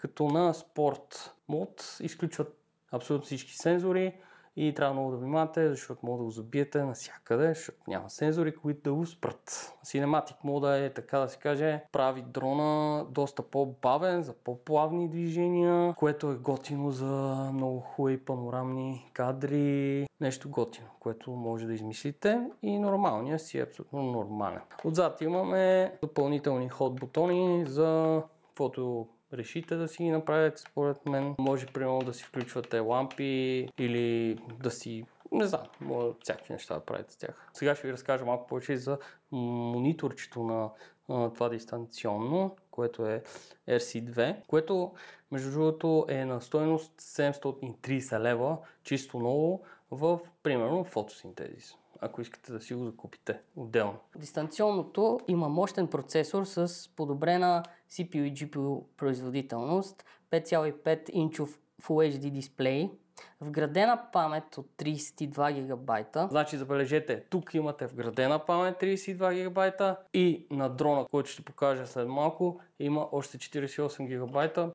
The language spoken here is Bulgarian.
Като на спорт мод изключват абсолютно всички сензори и трябва много да внимавате, защото може да го забиете навсякъде, защото няма сензори, които да го спрат. Cinematic мода е, така да се каже, прави дрона доста по-бавен, за по-плавни движения, което е готино за много хубави панорамни кадри. Нещо готино, което може да измислите и нормалният си е абсолютно нормален. Отзад имаме допълнителни ход бутони за каквото решите да си ги направите, според мен. Може примерно да си включвате лампи или да си, не знам, може всякакви неща да правите с тях. Сега ще ви разкажа малко повече за мониторчето на това дистанционно, което е RC2, което между другото е на стойност 730 лева, чисто ново, в примерно фотосинтезис, ако искате да си го закупите отделно. Дистанционното има мощен процесор с подобрена CPU и GPU производителност, 5,5 инчов Full HD дисплей, вградена памет от 32 ГБ. Значи забележете, тук имате вградена памет 32 ГБ и на дрона, който ще покажа след малко, има още 48 ГБ